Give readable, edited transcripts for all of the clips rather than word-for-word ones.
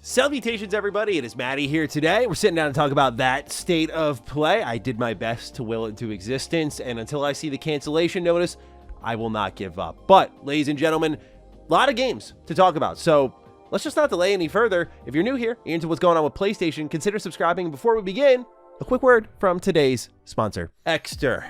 Salutations, everybody. It is Matty here today. We're sitting down to talk about that state of play. I did my best to will it into existence, and until I see the cancellation notice, I will not give up. But, ladies and gentlemen, a lot of games to talk about, so let's just not delay any further. If you're new here and into what's going on with PlayStation, consider subscribing. Before we begin, a quick word from today's sponsor, Exter,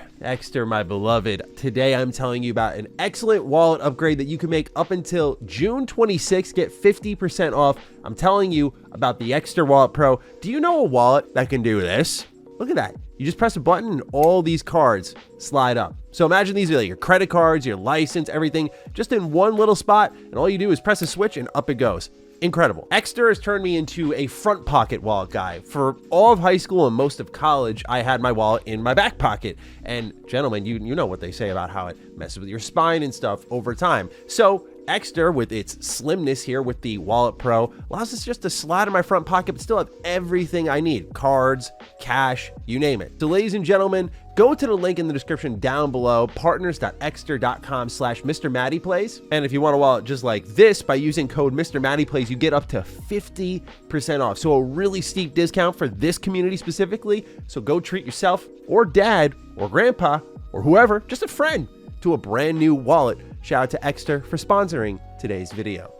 my beloved. Today, I'm telling you about an excellent wallet upgrade that you can make up until June 26th. Get 50% off. I'm telling you about the Exter Wallet Pro. Do you know a wallet that can do this? Look at that. You just press a button and all these cards slide up. So imagine these are like your credit cards, your license, everything, just in one little spot. And all you do is press a switch and up it goes. Incredible. Exter has turned me into a front pocket wallet guy. For all of high school and most of college, I had my wallet in my back pocket. And gentlemen, you know what they say about how it messes with your spine and stuff over time. So Exter, with its slimness here with the Wallet Pro, allows us just to slide in my front pocket but still have everything I need. Cards, cash, you name it. So ladies and gentlemen, go to the link in the description down below, partners.exter.com/MrMattyPlays. And if you want a wallet just like this, by using code MrMattyPlays, you get up to 50% off. So a really steep discount for this community specifically. So go treat yourself or dad or grandpa or whoever, just a friend, to a brand new wallet. Shout out to Exter for sponsoring today's video.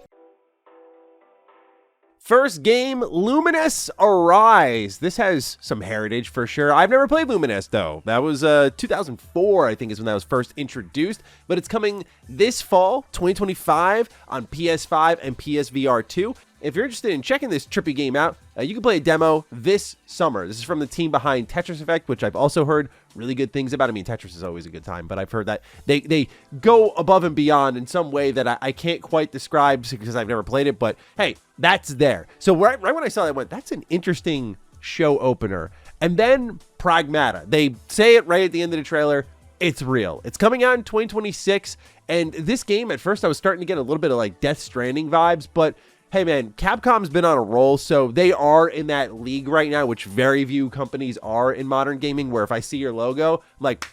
First game, Lumines Arise. This has some heritage for sure. I've never played Lumines though. That was 2004, I think is when that was first introduced, but it's coming this fall, 2025 on PS5 and PSVR 2. If you're interested in checking this trippy game out, you can play a demo this summer. This is from the team behind Tetris Effect, which I've also heard really good things about. I mean, Tetris is always a good time, but I've heard that they go above and beyond in some way that I can't quite describe because I've never played it, but hey, that's there. So right when I saw that, I went, that's an interesting show opener. And then Pragmata. They say it right at the end of the trailer. It's real. It's coming out in 2026, and this game, at first, I was starting to get a little bit of like Death Stranding vibes, but hey man, Capcom's been on a roll, so they are in that league right now, which very few companies are in modern gaming, where if I see your logo, I'm like,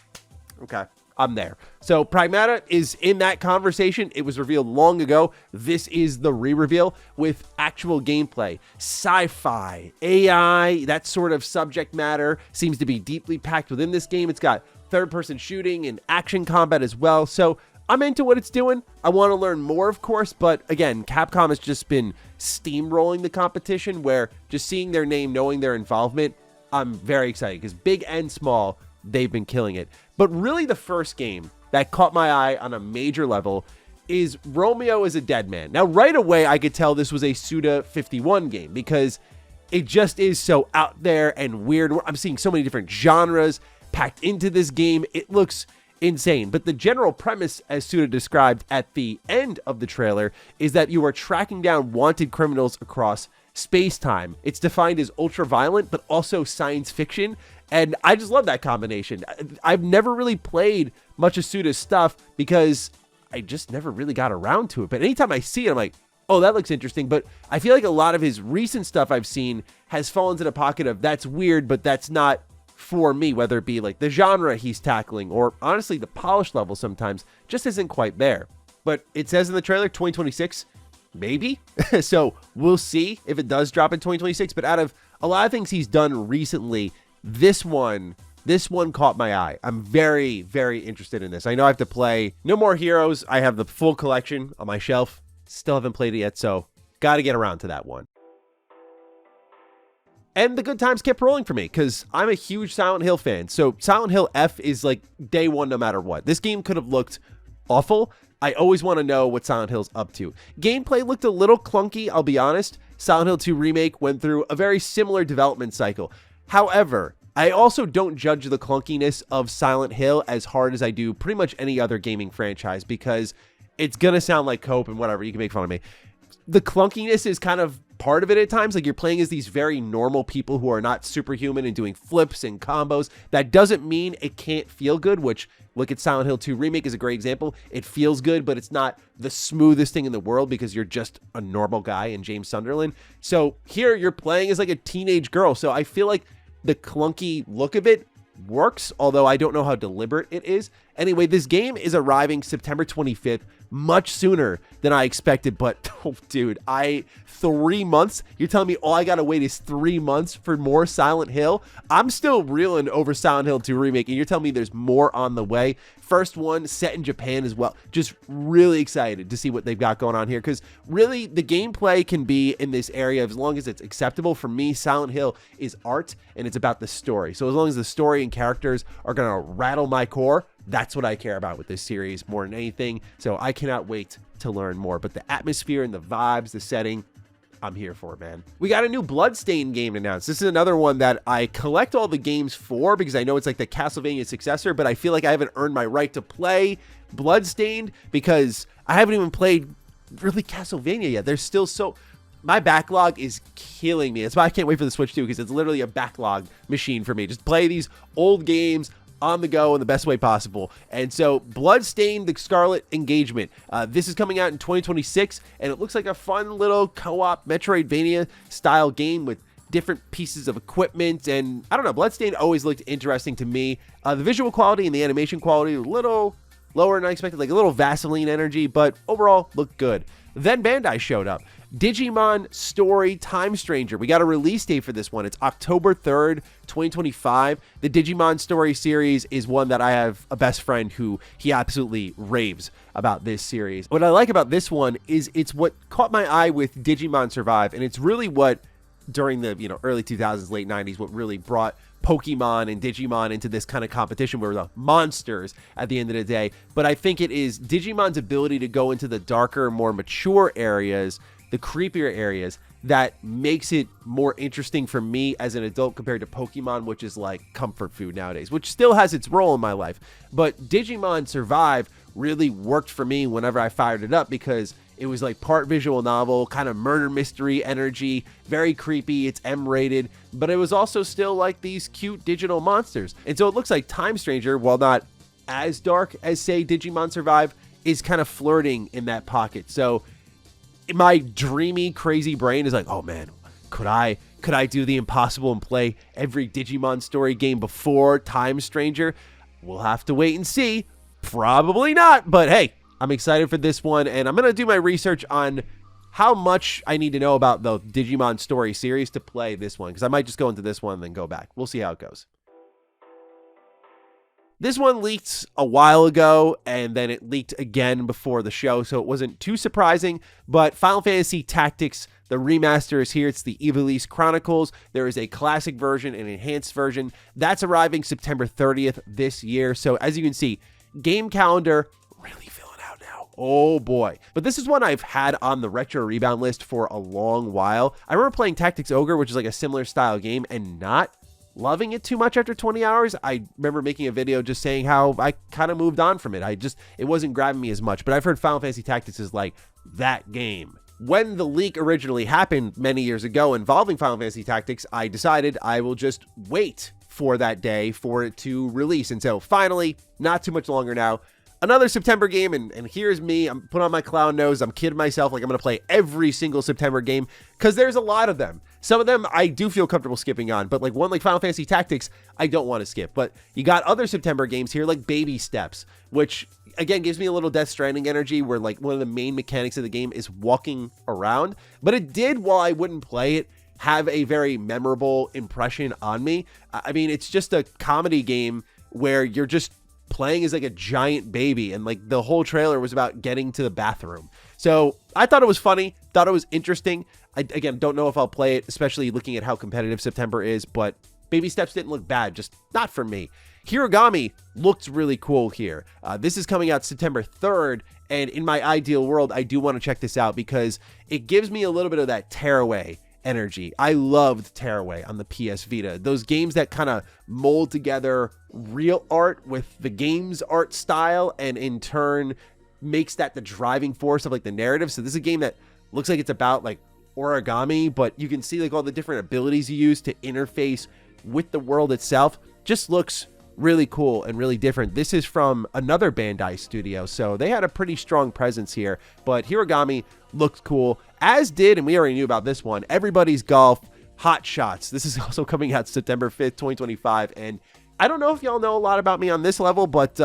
okay, I'm there. So Pragmata is in that conversation. It was revealed long ago. This is the re-reveal with actual gameplay. Sci-fi, AI, that sort of subject matter seems to be deeply packed within this game. It's got third-person shooting and action combat as well, so I'm into what it's doing. I want to learn more, of course, but again, Capcom has just been steamrolling the competition, where just seeing their name, knowing their involvement, I'm very excited because big and small, they've been killing it. But really the first game that caught my eye on a major level is Romeo is a Dead Man. Now, right away, I could tell this was a Suda 51 game because it just is so out there and weird. I'm seeing so many different genres packed into this game. It looks insane. But the general premise, as Suda described at the end of the trailer, is that you are tracking down wanted criminals across space-time. It's defined as ultra-violent, but also science fiction, and I just love that combination. I've never really played much of Suda's stuff because I just never really got around to it, but anytime I see it, I'm like, oh, that looks interesting. But I feel like a lot of his recent stuff I've seen has fallen into the pocket of that's weird, but that's not for me, whether it be like the genre he's tackling or honestly the polish level sometimes just isn't quite there. But it says in the trailer 2026, maybe. So we'll see if it does drop in 2026. But out of a lot of things he's done recently, this one caught my eye. I'm very, very interested in this. I know I have to play No More Heroes. I have the full collection on my shelf. Still haven't played it yet, so got to get around to that one. And the good times kept rolling for me because I'm a huge Silent Hill fan. So Silent Hill F is like day one no matter what. This game could have looked awful. I always want to know what Silent Hill's up to. Gameplay looked a little clunky, I'll be honest. Silent Hill 2 Remake went through a very similar development cycle. However, I also don't judge the clunkiness of Silent Hill as hard as I do pretty much any other gaming franchise because it's going to sound like cope and whatever. You can make fun of me. The clunkiness is kind of part of it at times. Like, you're playing as these very normal people who are not superhuman and doing flips and combos. That doesn't mean it can't feel good, which, look at Silent Hill 2 Remake is a great example. It feels good, but it's not the smoothest thing in the world because you're just a normal guy in James Sunderland. So here you're playing as like a teenage girl. So I feel like the clunky look of it works, although I don't know how deliberate it is. Anyway, this game is arriving September 25th, much sooner than I expected, but oh, dude, 3 months? You're telling me all I gotta wait is 3 months for more Silent Hill? I'm still reeling over Silent Hill 2 Remake, and you're telling me there's more on the way. First one set in Japan as well. Just really excited to see what they've got going on here, because really the gameplay can be in this area as long as it's acceptable. For me, Silent Hill is art, and it's about the story. So as long as the story and characters are gonna rattle my core, that's what I care about with this series more than anything. So I cannot wait to learn more. But the atmosphere and the vibes, the setting, I'm here for it, man. We got a new Bloodstained game announced. This is another one that I collect all the games for because I know it's like the Castlevania successor, but I feel like I haven't earned my right to play Bloodstained because I haven't even played really Castlevania yet. There's still my backlog is killing me. That's why I can't wait for the Switch 2, because it's literally a backlog machine for me. Just play these old games on the go in the best way possible. And so Bloodstained, the Scarlet Engagement. This is coming out in 2026, and it looks like a fun little co-op Metroidvania style game with different pieces of equipment. And I don't know, Bloodstained always looked interesting to me. The visual quality and the animation quality a little lower than I expected, like a little Vaseline energy, but overall looked good. Then Bandai showed up. Digimon Story Time Stranger. We got a release date for this one. It's October 3rd, 2025. The Digimon Story series is one that I have a best friend who he absolutely raves about this series. What I like about this one is it's what caught my eye with Digimon Survive, and it's really what during the early 2000s, late 90s, what really brought Pokemon and Digimon into this kind of competition where the monsters at the end of the day. But I think it is Digimon's ability to go into the darker, more mature areas, the creepier areas, that makes it more interesting for me as an adult compared to Pokemon, which is like comfort food nowadays, which still has its role in my life. But Digimon Survive really worked for me whenever I fired it up because it was like part visual novel, kind of murder mystery energy, very creepy. It's M-rated, but it was also still like these cute digital monsters. And so it looks like Time Stranger, while not as dark as, say, Digimon Survive, is kind of flirting in that pocket. So my dreamy, crazy brain is like, oh man, could I do the impossible and play every Digimon Story game before Time Stranger? We'll have to wait and see. Probably not, but hey, I'm excited for this one, and I'm going to do my research on how much I need to know about the Digimon Story series to play this one, because I might just go into this one and then go back. We'll see how it goes. This one leaked a while ago, and then it leaked again before the show, so it wasn't too surprising, but Final Fantasy Tactics, the remaster, is here. It's the Ivalice Chronicles. There is a classic version and enhanced version. That's arriving September 30th this year, so as you can see, game calendar really filling out now. Oh boy. But this is one I've had on the retro rebound list for a long while. I remember playing Tactics Ogre, which is like a similar style game, and not loving it too much after 20 hours. I remember making a video just saying how I kind of moved on from it. It wasn't grabbing me as much, but I've heard Final Fantasy Tactics is like that game. When the leak originally happened many years ago involving Final Fantasy Tactics, I decided I will just wait for that day for it to release. And so finally, not too much longer now, another September game, and here's me. I'm putting on my clown nose. I'm kidding myself like I'm going to play every single September game because there's a lot of them. Some of them I do feel comfortable skipping on, but like one like Final Fantasy Tactics, I don't want to skip. But you got other September games here like Baby Steps, which again gives me a little Death Stranding energy where like one of the main mechanics of the game is walking around. But it did, while I wouldn't play it, have a very memorable impression on me. I mean, it's just a comedy game where you're just playing as like a giant baby, and like the whole trailer was about getting to the bathroom. So I thought it was funny, thought it was interesting. I, again, don't know if I'll play it, especially looking at how competitive September is, but Baby Steps didn't look bad, just not for me. Hirogami looked really cool here. This is coming out September 3rd, and in my ideal world, I do want to check this out because it gives me a little bit of that Tearaway energy. I loved Tearaway on the PS Vita. Those games that kind of mold together real art with the game's art style, and in turn makes that the driving force of like the narrative. So this is a game that looks like it's about like origami, but you can see like all the different abilities you use to interface with the world itself. Just looks really cool and really different. This is from another Bandai studio, so they had a pretty strong presence here, but Hirogami looked cool, as did, and we already knew about this one, Everybody's Golf Hot Shots. This is also coming out September 5th, 2025, and I don't know if y'all know a lot about me on this level, but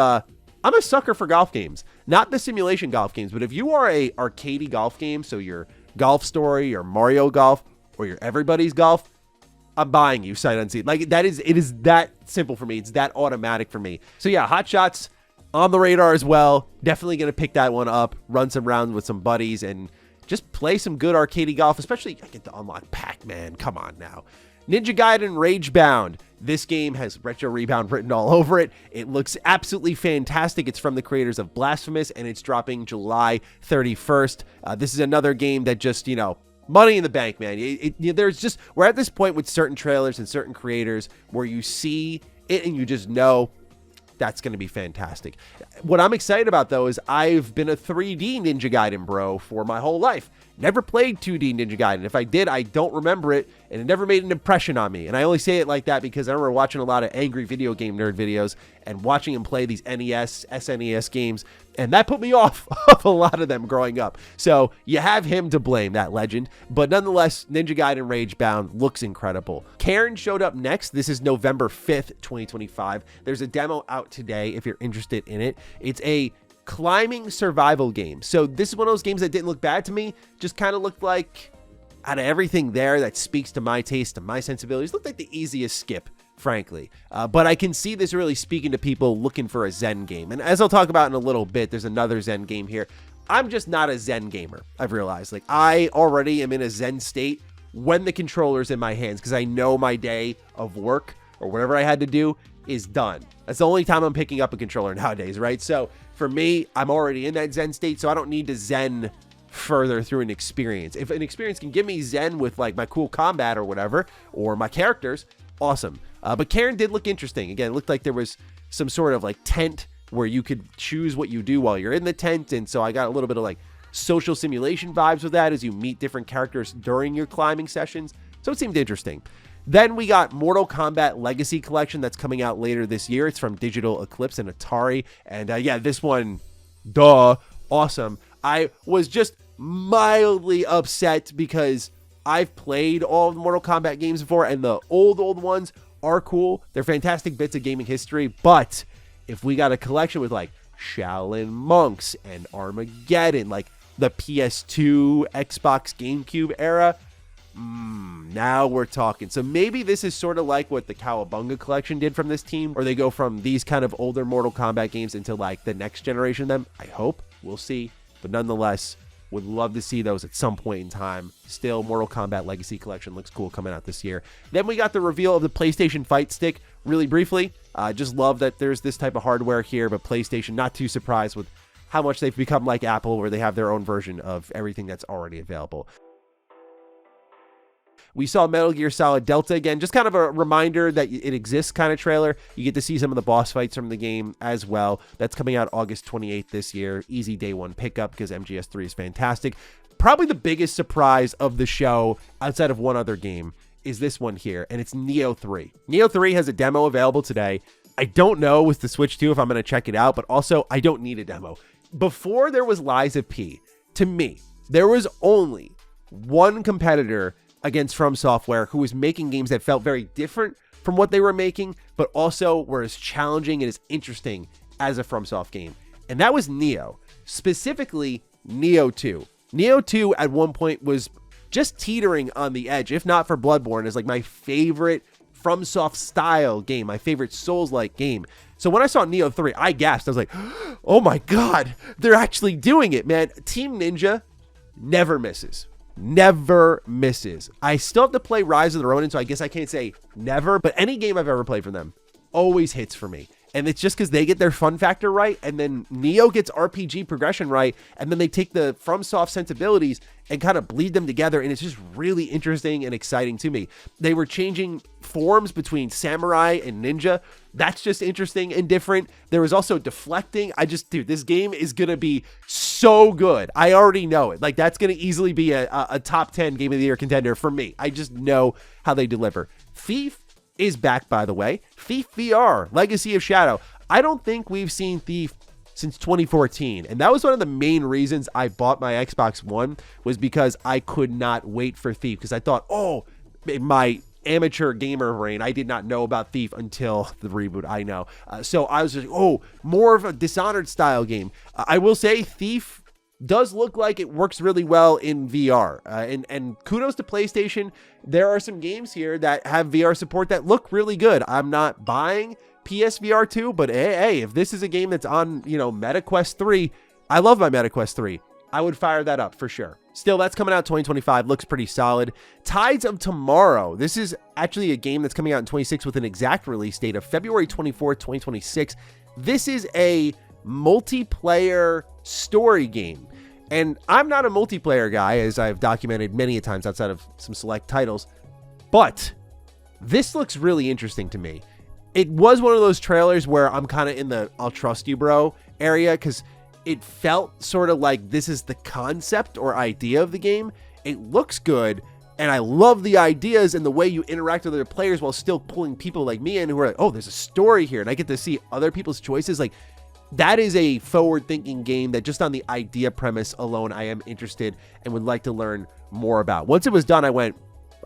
I'm a sucker for golf games, not the simulation golf games, but if you are a arcadey golf game, so your Golf Story or Mario Golf or your Everybody's Golf, I'm buying you sight unseen. Like it is that simple for me. It's that automatic for me. So yeah, Hot Shots on the radar as well. Definitely going to pick that one up, run some rounds with some buddies, and just play some good arcadey golf, especially I get to unlock Pac-Man. Come on now. Ninja Gaiden Ragebound. This game has Retro Rebound written all over it. It looks absolutely fantastic. It's from the creators of Blasphemous, and it's dropping July 31st. This is another game that just, money in the bank, man. We're at this point with certain trailers and certain creators where you see it and you just know that's going to be fantastic. What I'm excited about, though, is I've been a 3D Ninja Gaiden bro for my whole life. Never played 2D Ninja Gaiden. If I did, I don't remember it, and it never made an impression on me. And I only say it like that because I remember watching a lot of angry video game nerd videos and watching him play these NES, SNES games, and that put me off of a lot of them growing up. So you have him to blame, that legend. But nonetheless, Ninja Gaiden Ragebound looks incredible. Karen showed up next. This is November 5th, 2025. There's a demo out today if you're interested in it. It's a climbing survival game. So this is one of those games that didn't look bad to me. Just kind of looked like, out of everything there that speaks to my taste, to my sensibilities, looked like the easiest skip, frankly. But I can see this really speaking to people looking for a Zen game. And as I'll talk about in a little bit, there's another Zen game here. I'm just not a Zen gamer, I've realized. Like, I already am in a Zen state when the controller's in my hands because I know my day of work or whatever I had to do is done. That's the only time I'm picking up a controller nowadays, right? So for me, I'm already in that Zen state, so I don't need to Zen further through an experience. If an experience can give me Zen with like my cool combat or whatever, or my characters, awesome. But Karen did look interesting. Again, it looked like there was some sort of like tent where you could choose what you do while you're in the tent. And so I got a little bit of like social simulation vibes with that as you meet different characters during your climbing sessions. So it seemed interesting. Then we got Mortal Kombat Legacy Collection that's coming out later this year. It's from Digital Eclipse and Atari. And yeah, this one, awesome. I was just mildly upset because I've played all of the Mortal Kombat games before, and the old ones are cool. They're fantastic bits of gaming history. But if we got a collection with like Shaolin Monks and Armageddon, like the PS2, Xbox, GameCube era, now we're talking. So maybe this is sort of like what the Cowabunga collection did from this team, or they go from these kind of older Mortal Kombat games into like the next generation of them. I hope. We'll see. But nonetheless, would love to see those at some point in time. Still, Mortal Kombat Legacy Collection looks cool coming out this year. Then we got the reveal of the PlayStation Fight Stick really briefly. Just love that there's this type of hardware here, but PlayStation not too surprised with how much they've become like Apple, where they have their own version of everything that's already available. We saw Metal Gear Solid Delta again, just kind of a reminder that it exists kind of trailer. You get to see some of the boss fights from the game as well. That's coming out August 28th this year. Easy day one pickup because MGS3 is fantastic. Probably the biggest surprise of the show outside of one other game is this one here, and it's Neo 3. Neo 3 has a demo available today. I don't know with the Switch 2 if I'm going to check it out, but also I don't need a demo. Before there was Lies of P, to me, there was only one competitor against From Software who was making games that felt very different from what they were making, but also were as challenging and as interesting as a FromSoft game. And that was Neo, specifically Neo 2. Neo 2 at one point was just teetering on the edge, if not for Bloodborne, as like my favorite FromSoft style game, my favorite Souls-like game. So when I saw Neo 3, I gasped. I was like, oh my God, they're actually doing it, man. Team Ninja never misses. Never misses. I still have to play Rise of the Ronin, so I guess I can't say never, but any game I've ever played from them always hits for me. And it's just because they get their fun factor right, and then Neo gets RPG progression right, and then they take the FromSoft sensibilities and kind of bleed them together, and it's just really interesting and exciting to me. They were changing forms between samurai and ninja. That's just interesting and different. There was also deflecting. Dude, this game is going to be so good. I already know it. Like, that's going to easily be a top 10 Game of the Year contender for me. I just know how they deliver. Thief is back, by the way. Thief VR, Legacy of Shadow. I don't think we've seen Thief since 2014, and that was one of the main reasons I bought my Xbox One, was because I could not wait for Thief, because I thought, oh, my amateur gamer brain, I did not know about Thief until the reboot, I know. So I was just, oh, more of a Dishonored style game. I will say Thief does look like it works really well in VR. And kudos to PlayStation. There are some games here that have VR support that look really good. I'm not buying PSVR 2, but hey, if this is a game that's on, MetaQuest 3, I love my MetaQuest 3. I would fire that up for sure. Still, that's coming out 2025. Looks pretty solid. Tides of Tomorrow. This is actually a game that's coming out in 26 with an exact release date of February 24th, 2026. This is a multiplayer story game. And I'm not a multiplayer guy, as I've documented many a times outside of some select titles, but this looks really interesting to me. It was one of those trailers where I'm kind of in the I'll trust you, bro area, because it felt sort of like this is the concept or idea of the game. It looks good, and I love the ideas and the way you interact with other players while still pulling people like me in who are like, oh, there's a story here, and I get to see other people's choices. Like, that is a forward-thinking game that just on the idea premise alone, I am interested and would like to learn more about. Once it was done, I went,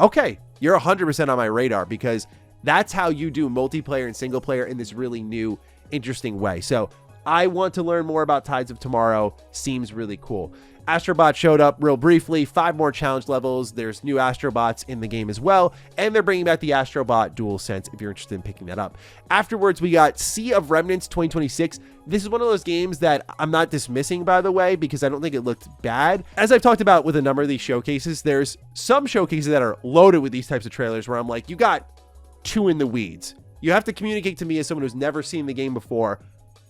okay, you're 100% on my radar, because that's how you do multiplayer and single player in this really new, interesting way. So I want to learn more about Tides of Tomorrow. Seems really cool. Astrobot showed up real briefly, 5 more challenge levels. There's new Astrobots in the game as well, and they're bringing back the Astrobot DualSense if you're interested in picking that up. Afterwards, we got Sea of Remnants 2026. This is one of those games that I'm not dismissing, by the way, because I don't think it looked bad. As I've talked about with a number of these showcases, there's some showcases that are loaded with these types of trailers where I'm like, you got too in the weeds. You have to communicate to me as someone who's never seen the game before.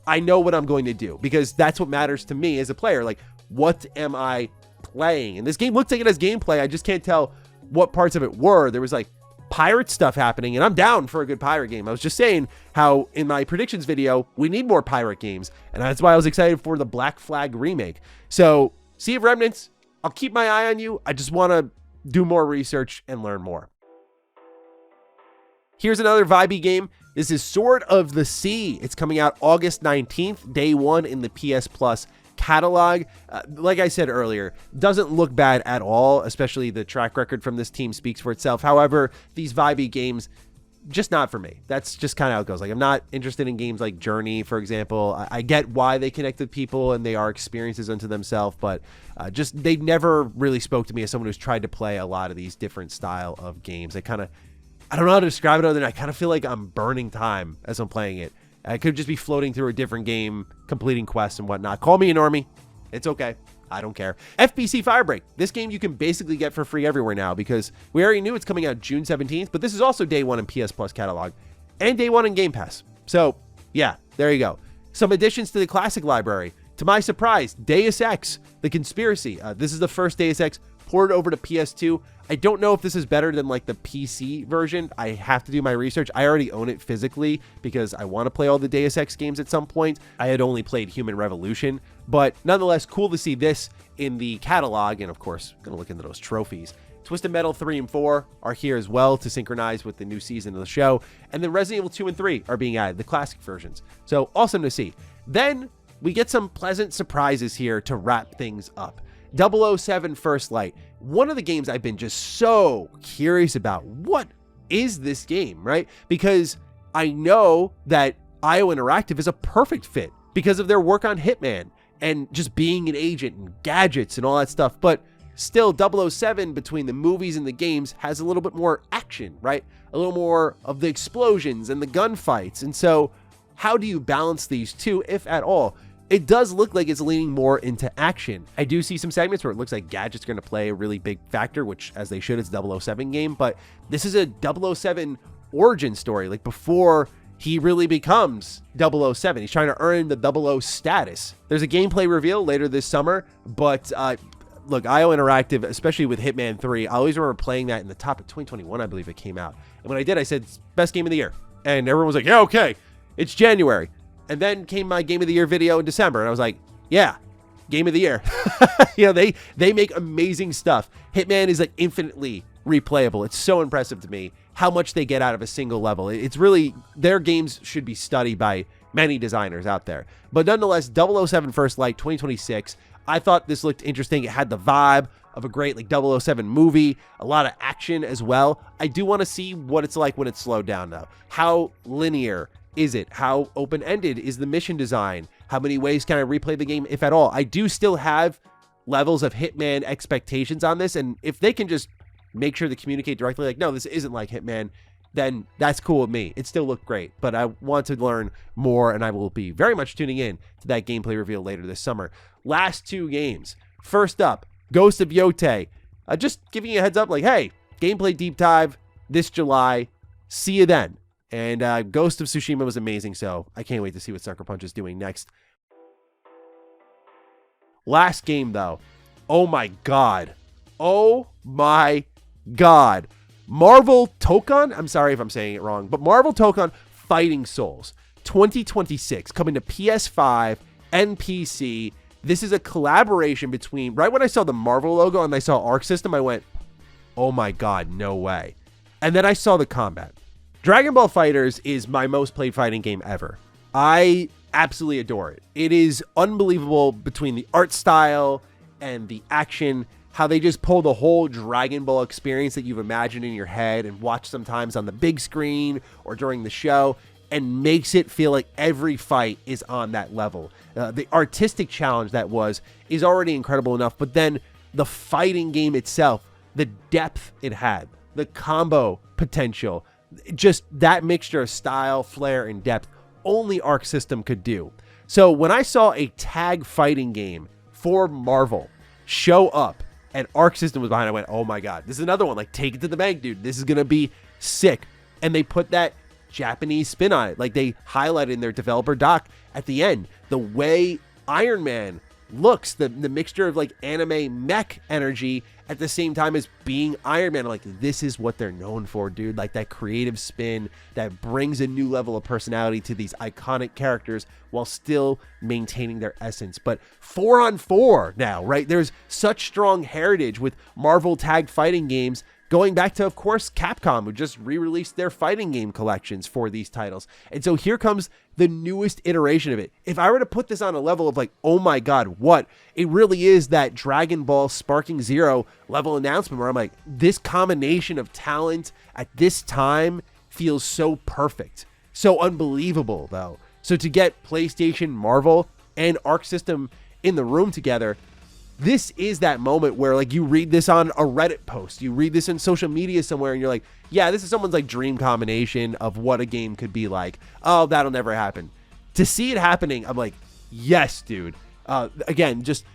I know what I'm going to do, because that's what matters to me as a player. Like, what am I playing? And this game looked like it has gameplay. I just can't tell what parts of it were. There was like pirate stuff happening, and I'm down for a good pirate game. I was just saying how in my predictions video, we need more pirate games, and that's why I was excited for the Black Flag remake. So, Sea of Remnants, I'll keep my eye on you. I just want to do more research and learn more. Here's another vibey game. This is Sword of the Sea. It's coming out August 19th, day 1 in the PS Plus catalog. Like I said earlier, doesn't look bad at all, especially the track record from this team speaks for itself. However, these vibey games, just not for me. That's just kind of how it goes. Like, I'm not interested in games like Journey, for example. I get why they connect with people and they are experiences unto themselves, but just they never really spoke to me as someone who's tried to play a lot of these different style of games. I don't know how to describe it other than I kind of feel like I'm burning time as I'm playing it. I could just be floating through a different game, completing quests and whatnot. Call me a normie. It's okay. I don't care. FBC Firebreak. This game you can basically get for free everywhere now, because we already knew it's coming out June 17th, but this is also day 1 in PS Plus catalog and day 1 in Game Pass. So yeah, there you go. Some additions to the classic library. To my surprise, Deus Ex, The Conspiracy. This is the first Deus Ex ported over to PS2. I don't know if this is better than like the PC version. I have to do my research. I already own it physically because I want to play all the Deus Ex games at some point. I had only played Human Revolution, but nonetheless, cool to see this in the catalog. And of course, going to look into those trophies. Twisted Metal 3 and 4 are here as well to synchronize with the new season of the show. And then Resident Evil 2 and 3 are being added, the classic versions. So awesome to see. Then we get some pleasant surprises here to wrap things up. 007 First Light, one of the games I've been just so curious about. What is this game, right? Because I know that IO Interactive is a perfect fit because of their work on Hitman and just being an agent and gadgets and all that stuff. But still, 007 between the movies and the games has a little bit more action, right? A little more of the explosions and the gunfights. And so how do you balance these two, if at all? It does look like it's leaning more into action. I do see some segments where it looks like gadgets are going to play a really big factor, which as they should, it's a 007 game, but this is a 007 origin story, like before he really becomes 007. He's trying to earn the 00 status. There's a gameplay reveal later this summer, but look, IO Interactive, especially with Hitman 3, I always remember playing that in the top of 2021, I believe it came out. And when I did, I said, it's best game of the year. And everyone was like, yeah, okay, it's January. And then came my Game of the Year video in December, and I was like, yeah, Game of the Year. You know, they make amazing stuff. Hitman is like infinitely replayable. It's so impressive to me how much they get out of a single level. It's really, their games should be studied by many designers out there. But nonetheless, 007 First Light 2026, I thought this looked interesting. It had the vibe of a great like 007 movie, a lot of action as well. I do want to see what it's like when it's slowed down though. How linear is it? How open-ended is the mission design? How many ways can I replay the game, if at all? I do still have levels of Hitman expectations on this, and if they can just make sure to communicate directly like, no, this isn't like Hitman, then that's cool with me. It still looked great, but I want to learn more, and I will be very much tuning in to that gameplay reveal later this summer. Last 2 games. First up, Ghost of Yotei. Just giving you a heads up, like, hey, gameplay deep dive this July. See you then. And Ghost of Tsushima was amazing, so I can't wait to see what Sucker Punch is doing next. Last game, though. Oh my god. Oh my god. Marvel Tokon? I'm sorry if I'm saying it wrong, but Marvel Tokon Fighting Souls 2026 coming to PS5 and PC. This is a collaboration between, right when I saw the Marvel logo and I saw Arc System, I went, oh my god, no way. And then I saw the combat. Dragon Ball FighterZ is my most played fighting game ever. I absolutely adore it. It is unbelievable between the art style and the action, how they just pull the whole Dragon Ball experience that you've imagined in your head and watch sometimes on the big screen or during the show, and makes it feel like every fight is on that level. The artistic challenge that is already incredible enough, but then the fighting game itself, the depth it had, the combo potential, just that mixture of style, flair, and depth, only Arc System could do. So when I saw a tag fighting game for Marvel show up and Arc System was behind, I went, oh my god, this is another one. Like, take it to the bank, dude. This is going to be sick. And they put that Japanese spin on it. Like, they highlighted in their developer doc at the end, the way Iron Man looks, the mixture of like anime mech energy at the same time as being Iron Man. Like, this is what they're known for, dude. Like, that creative spin that brings a new level of personality to these iconic characters while still maintaining their essence. But 4-on-4 now, right? There's such strong heritage with Marvel tag fighting games, going back to, of course, Capcom, who just re-released their fighting game collections for these titles. And so here comes the newest iteration of it. If I were to put this on a level of like, oh my god, what? It really is that Dragon Ball Sparking Zero level announcement where I'm like, this combination of talent at this time feels so perfect. So unbelievable, though. So to get PlayStation, Marvel, and Arc System in the room together, this is that moment where like you read this on a Reddit post, you read this in social media somewhere, and you're like, yeah, this is someone's like dream combination of what a game could be like. Oh, that'll never happen. To see it happening, I'm like, yes, dude. Again, just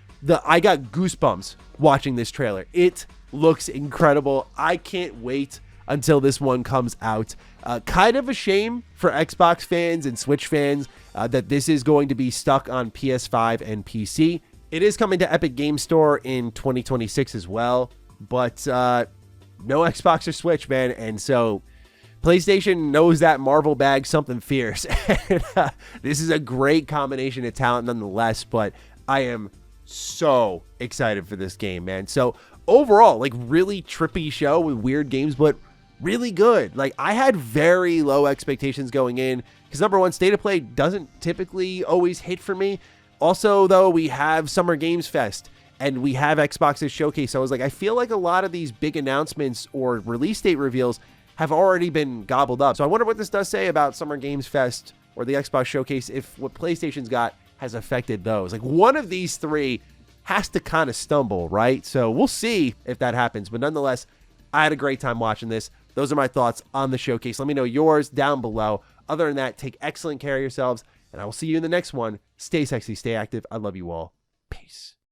I got goosebumps watching this trailer. It looks incredible. I can't wait until this one comes out. Kind of a shame for Xbox fans and Switch fans that this is going to be stuck on PS5 and PC. It is coming to Epic Game Store in 2026 as well, but no Xbox or Switch, man. And so PlayStation knows that Marvel bag something fierce. And, this is a great combination of talent nonetheless, but I am so excited for this game, man. So overall, like, really trippy show with weird games, but really good. Like, I had very low expectations going in because, number one, State of Play doesn't typically always hit for me. Also, though, we have Summer Games Fest and we have Xbox's showcase. So I was like, I feel like a lot of these big announcements or release date reveals have already been gobbled up. So I wonder what this does say about Summer Games Fest or the Xbox showcase, if what PlayStation's got has affected those. Like, one of these three has to kind of stumble, right? So we'll see if that happens. But nonetheless, I had a great time watching this. Those are my thoughts on the showcase. Let me know yours down below. Other than that, take excellent care of yourselves, and I will see you in the next one. Stay sexy, stay active. I love you all. Peace.